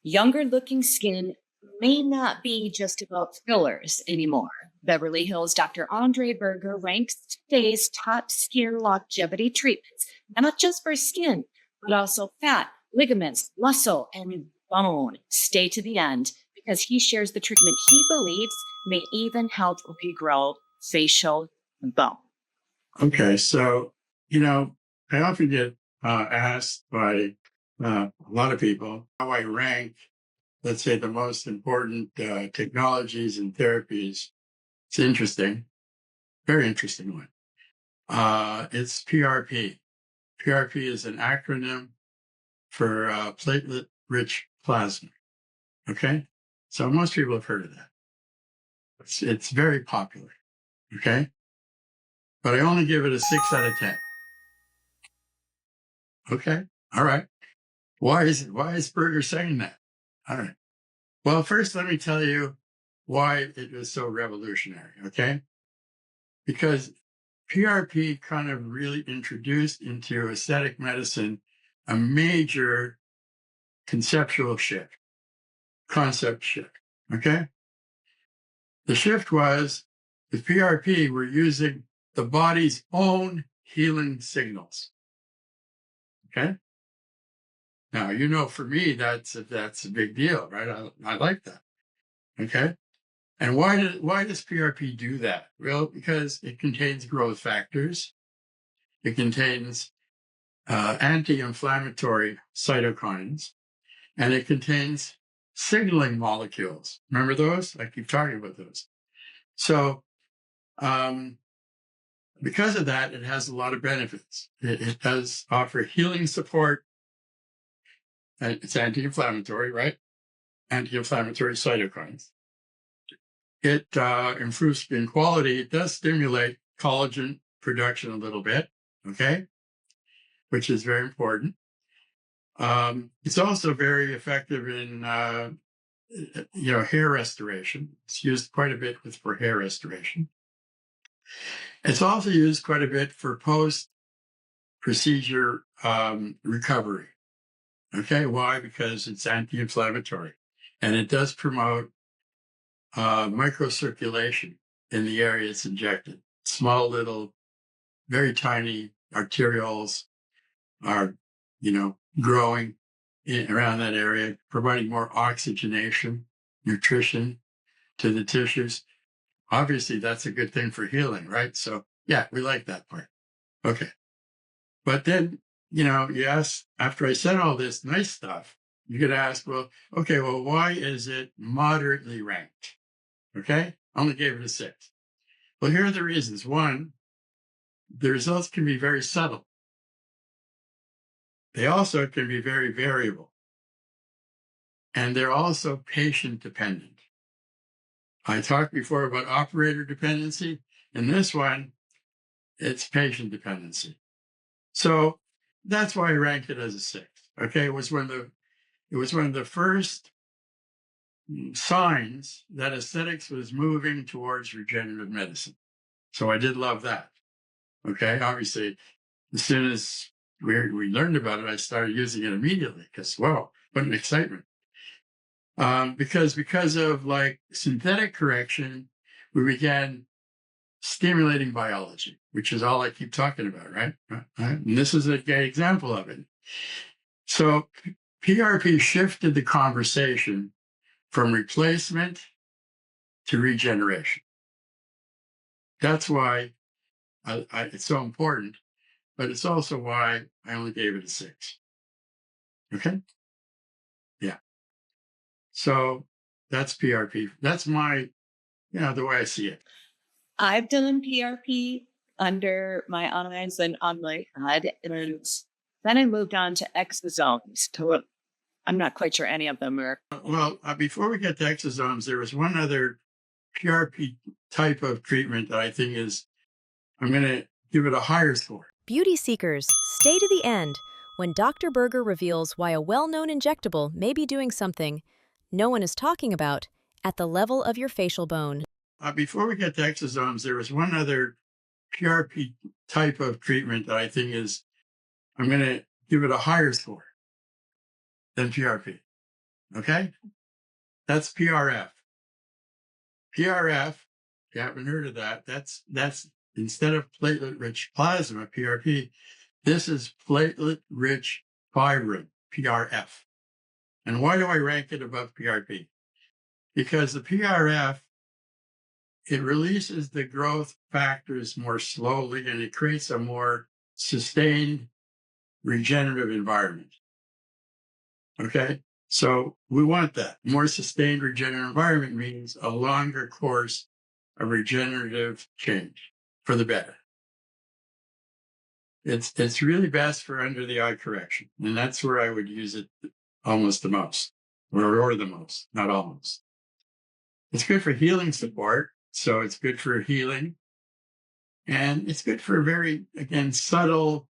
Younger looking skin may not be just about fillers anymore. Beverly Hills Dr. Andre Berger ranks today's top skin longevity treatments, not just for skin, but also fat, ligaments, muscle, and bone. Stay to the end because he shares the treatment he believes may even help regrow facial bone. Okay, so, you know, I often get asked by a lot of people how I rank, let's say, the most important technologies and therapies. It's interesting, very interesting one. It's PRP. PRP is an acronym for platelet-rich plasma. Okay, so most people have heard of that. It's very popular. Okay, but I only give it a 6 out of 10. Okay, all right. Why is Berger saying that? All right. Well, first, let me tell you why it was so revolutionary. Okay, because PRP kind of really introduced into aesthetic medicine a major conceptual shift, concept shift. Okay, the shift was with PRP, we're using the body's own healing signals. Okay. Now, you know, for me, that's a big deal, right? I like that. Okay. And why does PRP do that? Well, because it contains growth factors. It contains anti-inflammatory cytokines, and it contains signaling molecules. Remember those? I keep talking about those. So because of that, it has a lot of benefits. It does offer healing support. It's anti-inflammatory, right? Anti-inflammatory cytokines. It improves skin quality. It does stimulate collagen production a little bit, okay, which is very important. It's also very effective in, hair restoration. It's used quite a bit for hair restoration. It's also used quite a bit for post-procedure recovery. Okay, why? Because it's anti-inflammatory, and it does promote microcirculation in the area it's injected. Small little, very tiny arterioles are, growing around that area, providing more oxygenation, nutrition to the tissues. Obviously, that's a good thing for healing, right? So, yeah, we like that part. Okay. But then, you ask, after I said all this nice stuff, you could ask, well, why is it moderately ranked? Okay. I only gave it a 6. Well, here are the reasons. One, the results can be very subtle. They also can be very variable. And they're also patient dependent. I talked before about operator dependency. In this one, it's patient dependency. So that's why I ranked it as a 6. Okay. It was one of the first signs that aesthetics was moving towards regenerative medicine. So I did love that. Okay. Obviously, as soon as we learned about it, I started using it immediately because, wow, what an excitement. Because of like synthetic correction, we began stimulating biology, which is all I keep talking about, right? And this is a great example of it. So PRP shifted the conversation from replacement to regeneration. That's why it's so important, but it's also why I only gave it a 6. Okay? Yeah. So that's PRP. That's my, the way I see it. I've done PRP under my eyes and on my head, and then I moved on to exosomes. I'm not quite sure any of them are. Well, before we get to exosomes, there was one other PRP type of treatment that I think I'm going to give it a higher score. Beauty seekers, stay to the end when Dr. Berger reveals why a well-known injectable may be doing something no one is talking about at the level of your facial bone. Before we get to exosomes, there was one other PRP type of treatment that I think I'm going to give it a higher score than PRP. Okay? That's PRF. PRF, if you haven't heard of that, that's instead of platelet-rich plasma, PRP, this is platelet-rich fibrin, PRF. And why do I rank it above PRP? Because the PRF, it releases the growth factors more slowly and it creates a more sustained regenerative environment. Okay? So we want that. More sustained regenerative environment means a longer course of regenerative change for the better. It's really best for under the eye correction. And that's where I would use it almost the most, or the most, not almost. It's good for healing support. So it's good for healing. And it's good for very, again, subtle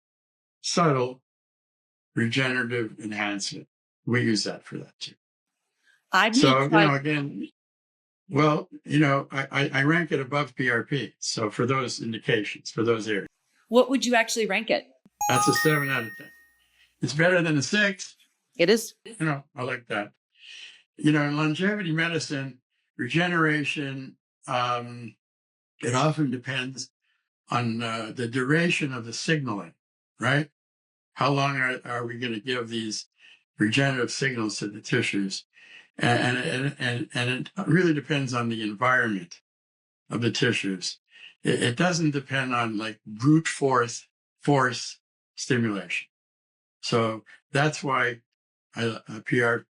regenerative enhancement. We use that for that too. I need So, like, again, well, I rank it above PRP. So for those indications, for those areas, what would you actually rank it? that's a 7 out of 10. It's better than a 6. It is. I like that. In longevity medicine, regeneration, it often depends on the duration of the signaling, right? How long are we going to give these regenerative signals to the tissues? And it really depends on the environment of the tissues. It doesn't depend on like brute force stimulation. So that's why PRF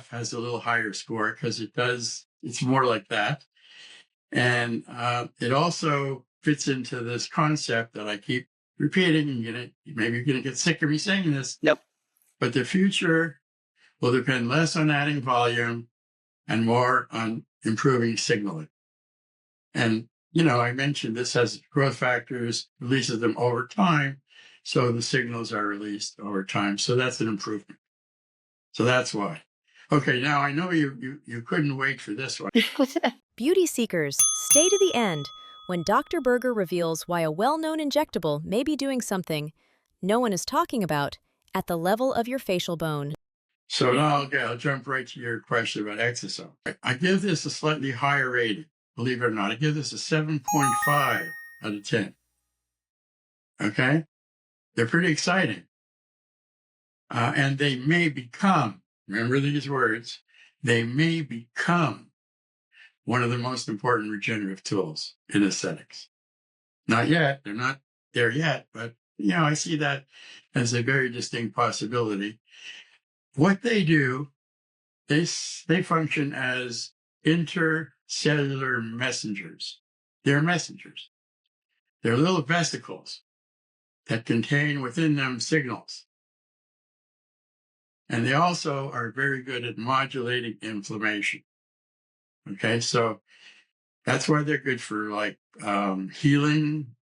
has a little higher score because it's more like that. And it also fits into this concept that I keep repeating. And maybe you're going to get sick of me saying this. Nope. But the future will depend less on adding volume and more on improving signaling. And, I mentioned this has growth factors, releases them over time. So the signals are released over time. So that's an improvement. So that's why. Okay, now I know you couldn't wait for this one. Beauty seekers, stay to the end when Dr. Berger reveals why a well-known injectable may be doing something no one is talking about at the level of your facial bone. So now, I'll jump right to your question about exosomes. I give this a slightly higher rating, believe it or not. I give this a 7.5 out of 10. Okay? They're pretty exciting. And they may become, remember these words, they may become one of the most important regenerative tools in aesthetics. Not yet. They're not there yet, but, I see that as a very distinct possibility. What they do, they function as intercellular messengers. They're messengers. They're little vesicles that contain within them signals. And they also are very good at modulating inflammation. Okay, so that's why they're good for like healing,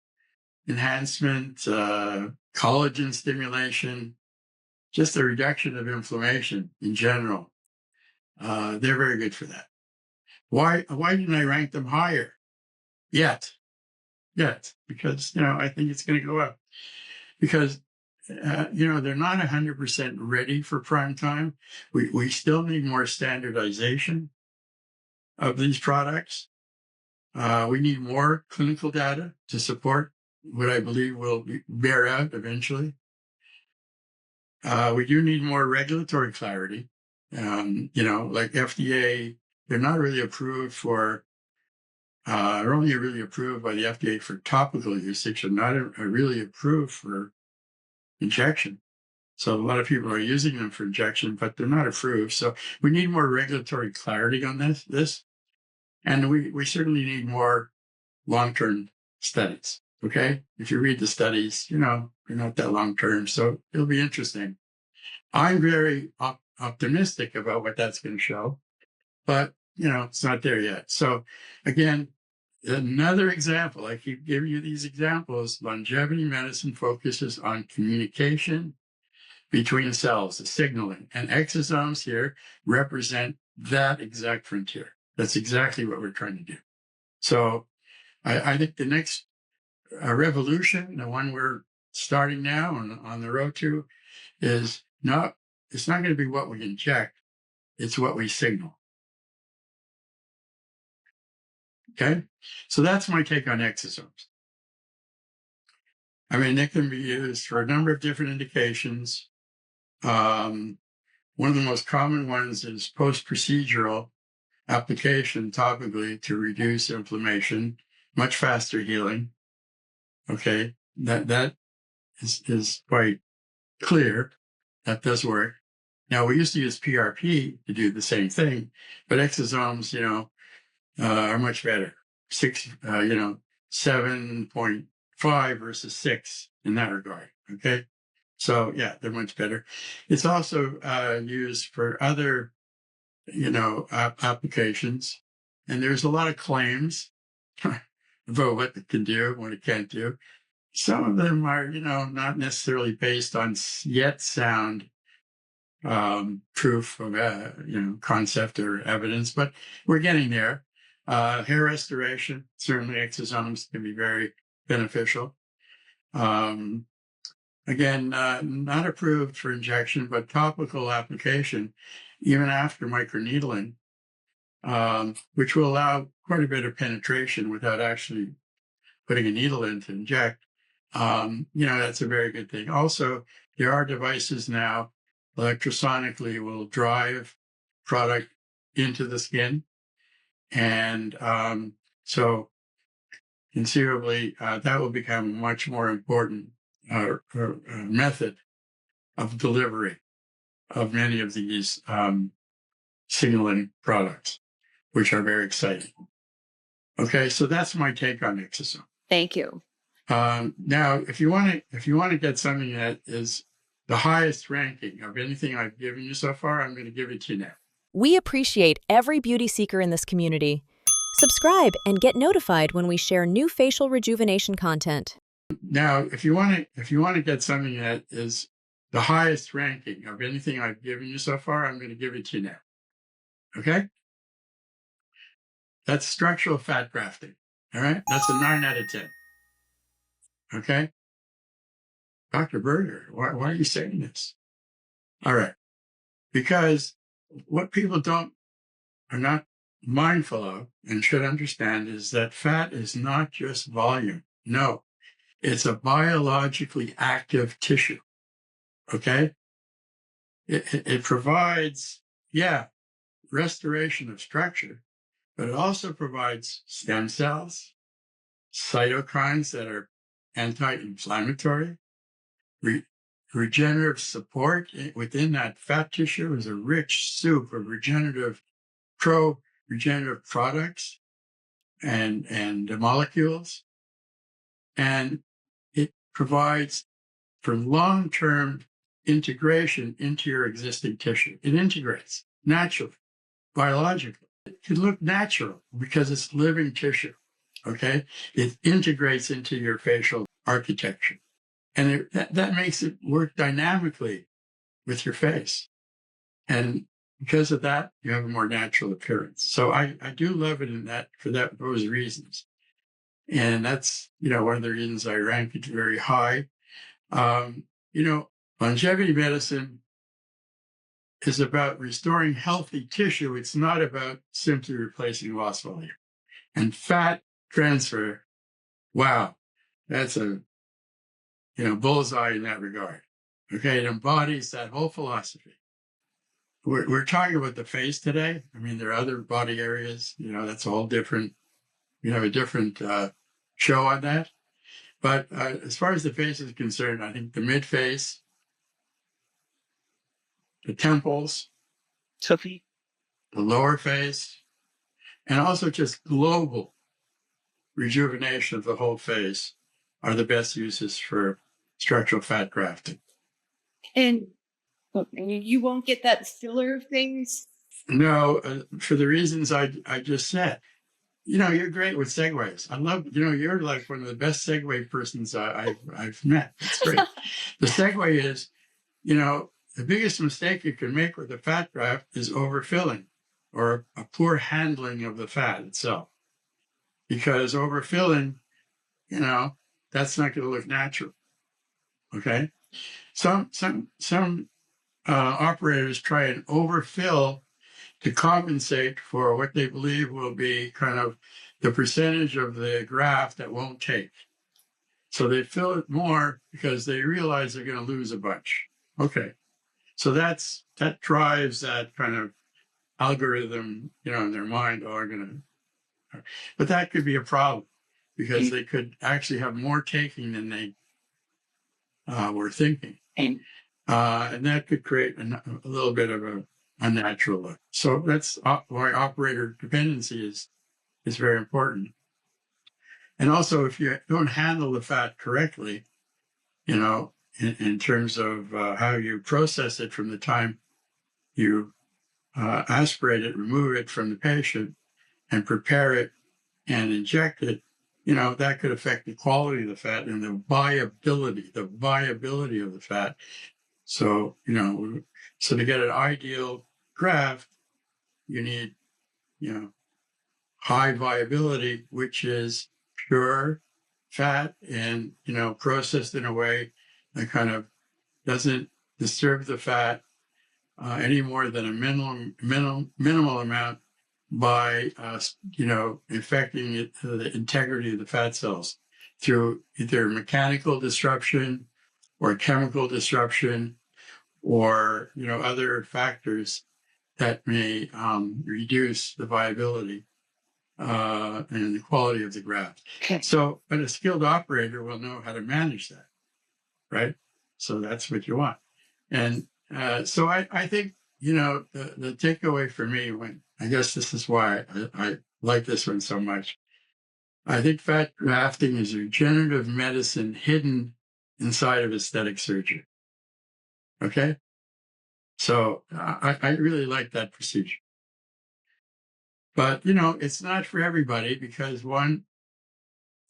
enhancement, collagen stimulation, just the reduction of inflammation in general. They're very good for that. Why didn't I rank them higher yet? Because, I think it's going to go up because, they're not 100% ready for prime time. We still need more standardization of these products. We need more clinical data to support what I believe will bear out eventually. We do need more regulatory clarity. Like FDA, they're not really approved for, they're only really approved by the FDA for topical usage and not really approved for injection. So a lot of people are using them for injection, but they're not approved. So we need more regulatory clarity on this. And we certainly need more long-term studies. Okay. If you read the studies, they're not that long-term. So it'll be interesting. I'm very optimistic about what that's going to show, but it's not there yet. So again, another example, I keep giving you these examples. Longevity medicine focuses on communication between cells, the signaling, and exosomes here represent that exact frontier. That's exactly what we're trying to do. So I think the next revolution, the one we're starting now and on the road to, is it's not going to be what we inject. It's what we signal. Okay? So that's my take on exosomes. I mean, they can be used for a number of different indications. One of the most common ones is post-procedural application topically to reduce inflammation, much faster healing. Okay, that is quite clear. That does work. Now, we used to use PRP to do the same thing, but exosomes, are much better. 7.5 versus 6 in that regard. Okay. So yeah, they're much better. It's also used for other, applications. And there's a lot of claims about what it can do, what it can't do. Some of them are, not necessarily based on yet sound proof of, concept or evidence, but we're getting there. Hair restoration, certainly exosomes can be very beneficial. Again, not approved for injection, but topical application, even after microneedling, which will allow quite a bit of penetration without actually putting a needle in to inject. That's a very good thing. Also, there are devices now electrosonically will drive product into the skin. And so conceivably, that will become a much more important method of delivery of many of these signaling products, which are very exciting. Okay, so that's my take on exosome. Thank you. Now, if you want to get something that is the highest ranking of anything I've given you so far, I'm going to give it to you now. We appreciate every beauty seeker in this community. Subscribe and get notified when we share new facial rejuvenation content. Now, if you want to get something that is the highest ranking of anything I've given you so far, I'm going to give it to you now. Okay? That's structural fat grafting. All right? That's a 9 out of 10. Okay? Dr. Berger, why are you saying this? All right. Because what people are not mindful of and should understand is that fat is not just volume. No, it's a biologically active tissue. Okay? It provides, restoration of structure, but it also provides stem cells, cytokines that are anti-inflammatory, regenerative support. Within that fat tissue is a rich soup of regenerative products and molecules. And it provides for long-term integration into your existing tissue. It integrates naturally, biologically. It can look natural because it's living tissue, okay? It integrates into your facial architecture. And that makes it work dynamically with your face. And because of that, you have a more natural appearance. So I do love it for those reasons. And that's, one of the reasons I rank it very high. Longevity medicine is about restoring healthy tissue. It's not about simply replacing lost volume. And fat transfer, wow, that's a, bullseye in that regard. Okay, it embodies that whole philosophy. We're talking about the face today. I mean, there are other body areas, that's a whole different, a different show on that. But as far as the face is concerned, I think the mid-face, the temples, the lower face, and also just global rejuvenation of the whole face are the best uses for structural fat grafting. And you won't get that filler things? No, for the reasons I just said. You're great with segues. I love, you're like one of the best segue persons I've met. It's great. The segue is, the biggest mistake you can make with a fat graft is overfilling or a poor handling of the fat itself. Because overfilling, that's not going to look natural. Okay. Some operators try and overfill to compensate for what they believe will be kind of the percentage of the graft that won't take. So they fill it more because they realize they're going to lose a bunch. Okay. So that drives that kind of algorithm, in their mind. Oh, but that could be a problem because they could actually have more taking than they were thinking. And that could create a little bit of a unnatural look. So that's why operator dependency is very important. And also, if you don't handle the fat correctly, in terms of how you process it from the time you aspirate it, remove it from the patient, and prepare it and inject it, that could affect the quality of the fat and the viability of the fat. So, so to get an ideal graft, you need, high viability, which is pure fat and, processed in a way that kind of doesn't disturb the fat any more than a minimal amount by, affecting the integrity of the fat cells through either mechanical disruption or chemical disruption or, other factors that may reduce the viability and the quality of the graft. Okay. So, but a skilled operator will know how to manage that, right? So that's what you want. And so I think, the takeaway for me, I guess this is why I like this one so much. I think fat grafting is regenerative medicine hidden inside of aesthetic surgery. Okay? So I really like that procedure. But, it's not for everybody because one,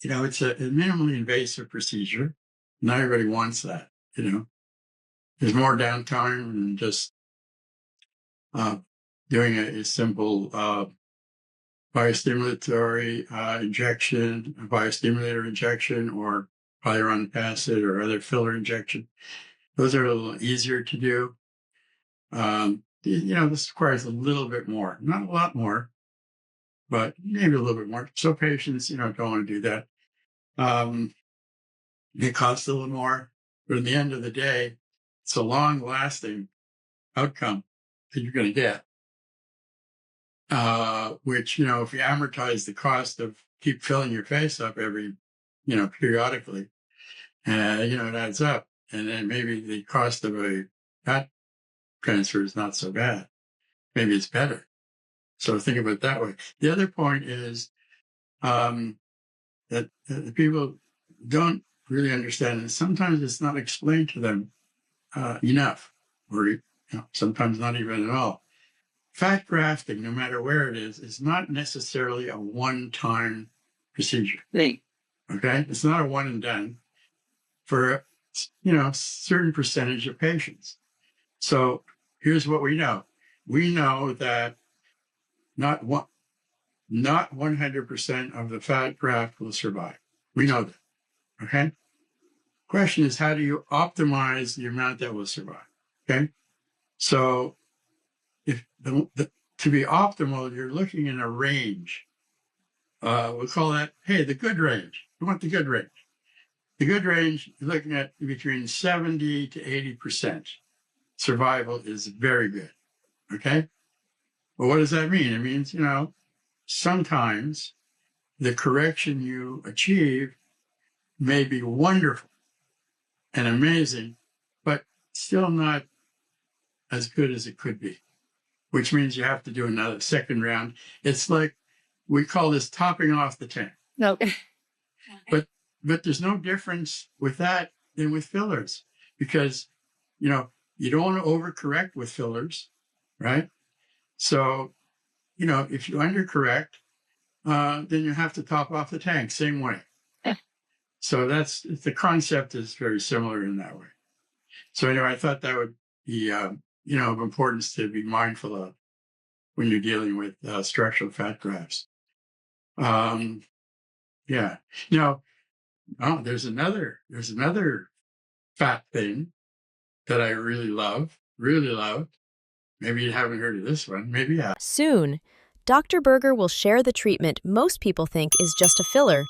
it's a minimally invasive procedure. Not everybody wants that, There's more downtime than just doing a simple biostimulatory injection, a biostimulator injection, or hyaluronic acid or other filler injection. Those are a little easier to do. This requires a little bit more, not a lot more, but maybe a little bit more. So patients, don't want to do that. It costs a little more, but at the end of the day, it's a long-lasting outcome that you're going to get. Which, if you amortize the cost of keep filling your face up every, periodically, it adds up. And then maybe the cost of a fat transfer is not so bad. Maybe it's better. So think of it that way. The other point is that the people don't really understand, and sometimes it's not explained to them enough, or sometimes not even at all. Fat grafting, no matter where it is not necessarily a one-time procedure. Right. Okay? It's not a one and done for, a certain percentage of patients. So here's what we know. We know that not 100% of the fat graft will survive. We know that. Okay? Question is, how do you optimize the amount that will survive? Okay? So if to be optimal, you're looking in a range. We'll call that, the good range. You want the good range. The good range, you're looking at between 70 to 80%. Survival is very good. Okay? Well, what does that mean? It means, sometimes the correction you achieve may be wonderful and amazing, but still not as good as it could be, which means you have to do another second round. It's like, we call this topping off the tank. No. But there's no difference with that than with fillers because, you don't want to overcorrect with fillers, right? So, if you undercorrect, then you have to top off the tank, same way. So the concept is very similar in that way. So anyway, I thought that would be, of importance to be mindful of when you're dealing with structural fat grafts. Yeah. There's another fat thing that I really love, Maybe you haven't heard of this one. Maybe you have. Soon, Dr. Berger will share the treatment most people think is just a filler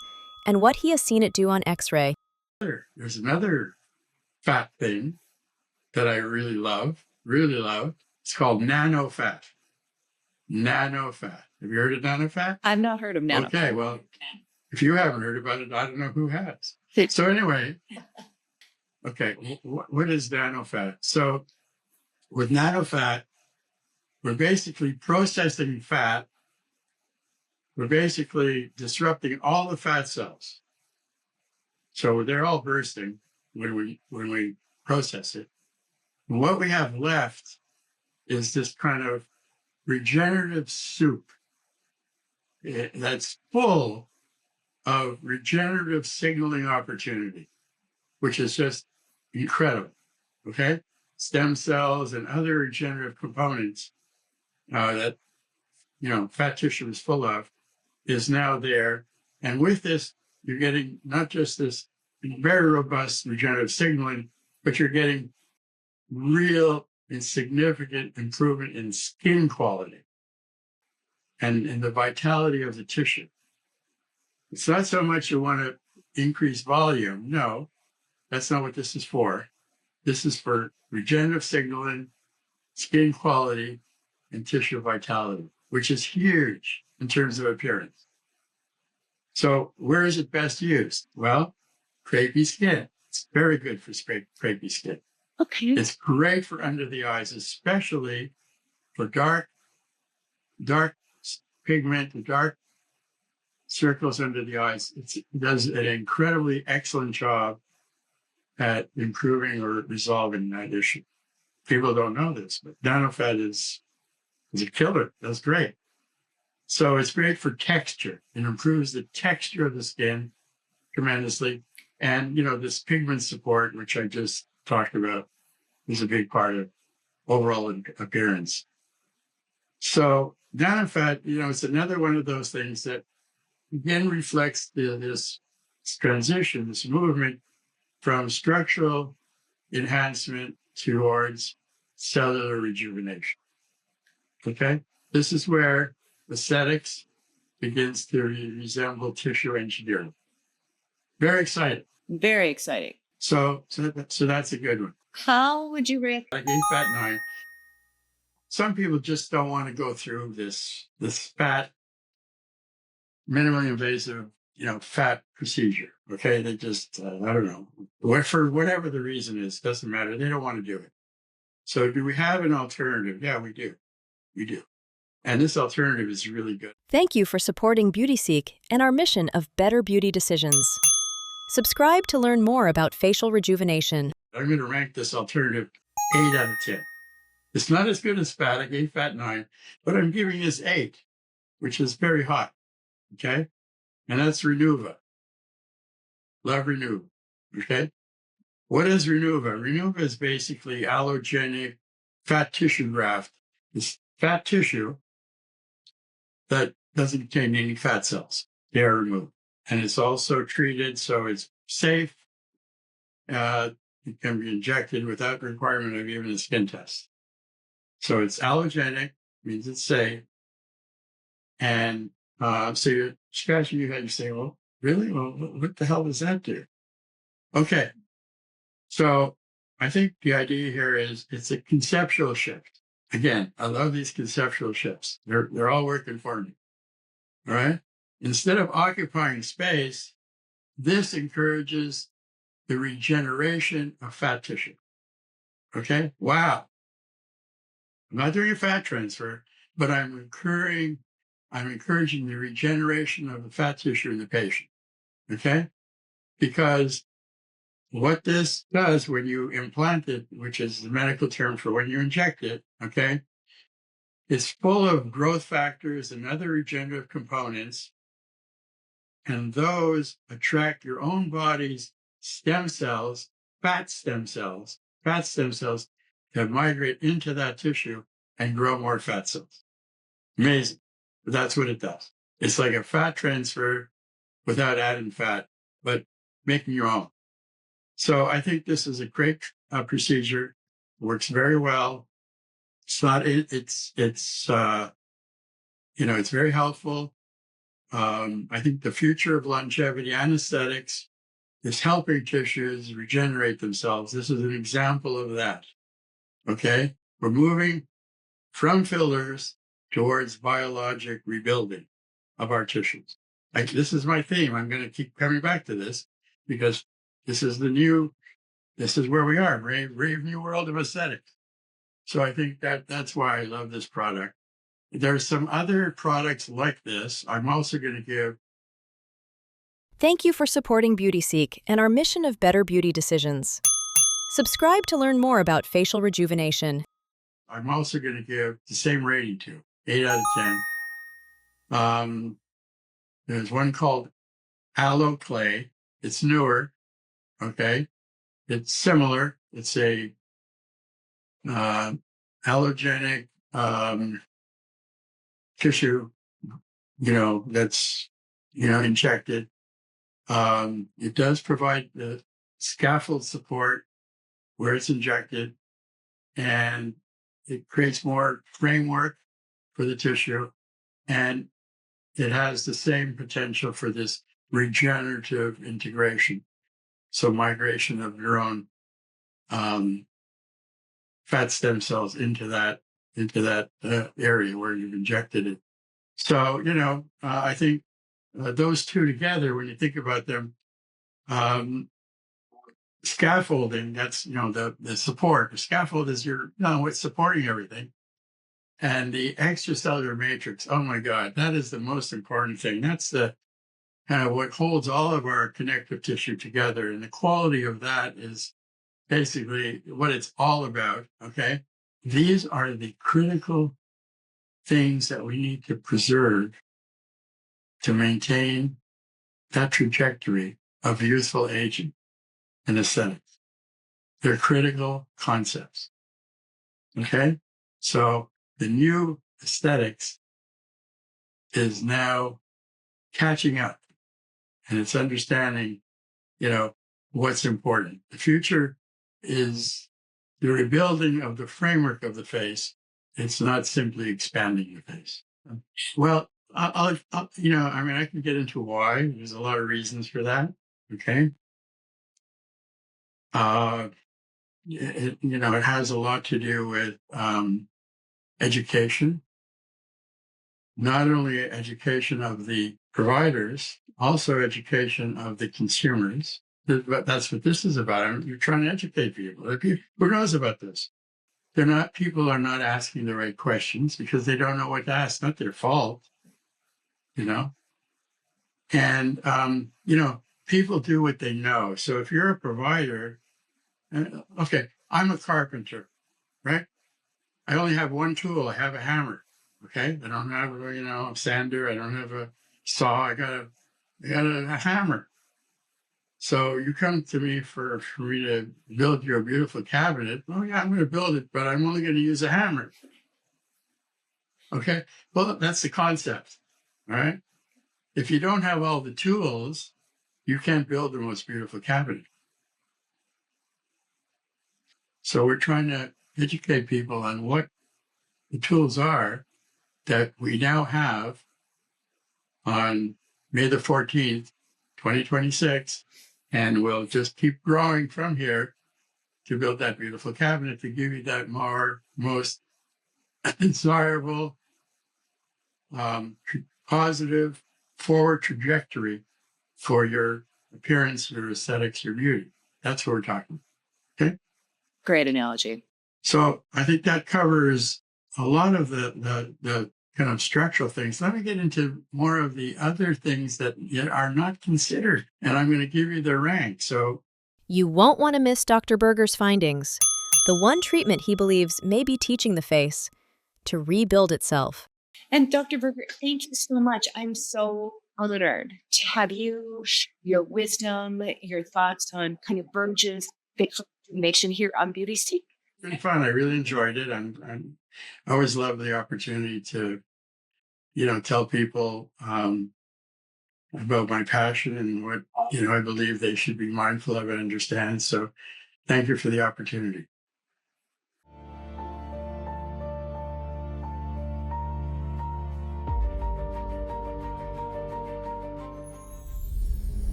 and what he has seen it do on X-ray. There's another fat thing that I really love, really love. It's called nanofat. Nanofat. Have you heard of nanofat? I've not heard of nanofat. Okay, well, if you haven't heard about it, I don't know who has. So anyway, okay, what is nanofat? So with nanofat, we're basically processing fat. We're basically disrupting all the fat cells. So they're all bursting when we process it. And what we have left is this kind of regenerative soup that's full of regenerative signaling opportunity, which is just incredible. Okay, stem cells and other regenerative components that fat tissue is full of is now there, and with this, you're getting not just this very robust regenerative signaling, but you're getting real and significant improvement in skin quality and in the vitality of the tissue. It's not so much you want to increase volume. No, that's not what this is for. This is for regenerative signaling, skin quality, and tissue vitality, which is huge in terms of appearance. So where is it best used? Well, crepey skin. It's very good for crepey skin. Okay. It's great for under the eyes, especially for dark pigment, dark circles under the eyes. It does an incredibly excellent job at improving or resolving that issue. People don't know this, but nanofat is a killer. That's great. So it's great for texture. It improves the texture of the skin tremendously. And, this pigment support, which I just talked about, is a big part of overall appearance. So nanofat, it's another one of those things that again reflects this transition, this movement from structural enhancement towards cellular rejuvenation. Okay? This is where aesthetics begins to resemble tissue engineering. Very exciting. Very exciting. So that's a good one. How would you rate? Like fat 9. Some people just don't want to go through this fat, minimally invasive, fat procedure. Okay, they just I don't know, for whatever the reason is, doesn't matter. They don't want to do it. So do we have an alternative? Yeah, we do. We do. And this alternative is really good. Thank you for supporting BeautySeek and our mission of better beauty decisions. Subscribe to learn more about facial rejuvenation. I'm going to rank this alternative 8 out of 10. It's not as good as fat. I gave fat 9, but I'm giving this 8, which is very high. Okay? And that's Renuva. Love Renuva. Okay? What is Renuva? Renuva is basically allogenic fat tissue graft. It's fat tissue that doesn't contain any fat cells. They are removed. And it's also treated so it's safe. It can be injected without requirement of even a skin test. So it's allogenic, means it's safe. And so you're scratching your head and saying, well, really? Well, what the hell does that do? Okay. So I think the idea here is it's a conceptual shift. Again, I love these conceptual shifts. They're all working for me. All right. Instead of occupying space, this encourages the regeneration of fat tissue. Okay. Wow. I'm not doing a fat transfer, but I'm encouraging the regeneration of the fat tissue in the patient. Okay. Because what this does when you implant it, which is the medical term for when you inject it, okay, is full of growth factors and other regenerative components. And those attract your own body's stem cells, fat stem cells that migrate into that tissue and grow more fat cells. Amazing. But that's what it does. It's like a fat transfer without adding fat, but making your own. So I think this is a great procedure. Works very well. It's not, it's very helpful. I think the future of longevity and aesthetics is helping tissues regenerate themselves. This is an example of that. Okay. We're moving from fillers towards biologic rebuilding of our tissues. Like, this is my theme. I'm going to keep coming back to this because this is where we are, brave new world of aesthetics. So I think that's why I love this product. There's some other products like this. I'm also going to give. Thank you for supporting BeautySeek and our mission of better beauty decisions. Subscribe to learn more about facial rejuvenation. I'm also going to give the same rating to 8 out of 10. There's one called Aloe Clay. It's newer. Okay. It's similar. It's a allergenic tissue, that's, injected. It does provide the scaffold support where it's injected, and it creates more framework for the tissue, and it has the same potential for this regenerative integration. So migration of your own fat stem cells into that area where you've injected it. So, I think those two together, when you think about them, scaffolding, that's, the support. The scaffold is what's supporting everything. And the extracellular matrix, oh my God, that is the most important thing. That's the kind of what holds all of our connective tissue together. And the quality of that is basically what it's all about. Okay. These are the critical things that we need to preserve to maintain that trajectory of youthful aging and aesthetics. They're critical concepts. Okay. So the new aesthetics is now catching up, and it's understanding, what's important. The future is the rebuilding of the framework of the face. It's not simply expanding the face. Well, I can get into why. There's a lot of reasons for that. Okay. It has a lot to do with education, not only education of the providers, also education of the consumers. That's what this is about. You're trying to educate people. Who knows about this? People are not asking the right questions because they don't know what to ask. Not their fault, And, people do what they know. So if you're a provider, okay, I'm a carpenter, right? I only have one tool. I have a hammer. Okay. I don't have a sander. I don't have a saw. I got a hammer. So you come to me for me to build you a beautiful cabinet. Oh yeah, I'm going to build it, but I'm only going to use a hammer. Okay. Well, that's the concept. All right. If you don't have all the tools, you can't build the most beautiful cabinet. So we're trying to educate people on what the tools are that we now have on May the 14th, 2026, and we'll just keep growing from here to build that beautiful cabinet to give you that most desirable, positive forward trajectory for your appearance, your aesthetics, your beauty. That's what we're talking about. Okay. Great analogy. So I think that covers a lot of the kind of structural things. Let me get into more of the other things that are not considered, and I'm going to give you their rank. So You won't want to miss Dr. Berger's findings. The one treatment he believes may be teaching the face to rebuild itself. And Dr. Berger, thank you so much. I'm so honored to have you, your wisdom, your thoughts on kind of Berger's information here on Beauty Seek. it's been fun. I really enjoyed it. I always love the opportunity to, tell people about my passion and what, I believe they should be mindful of and understand. So thank you for the opportunity.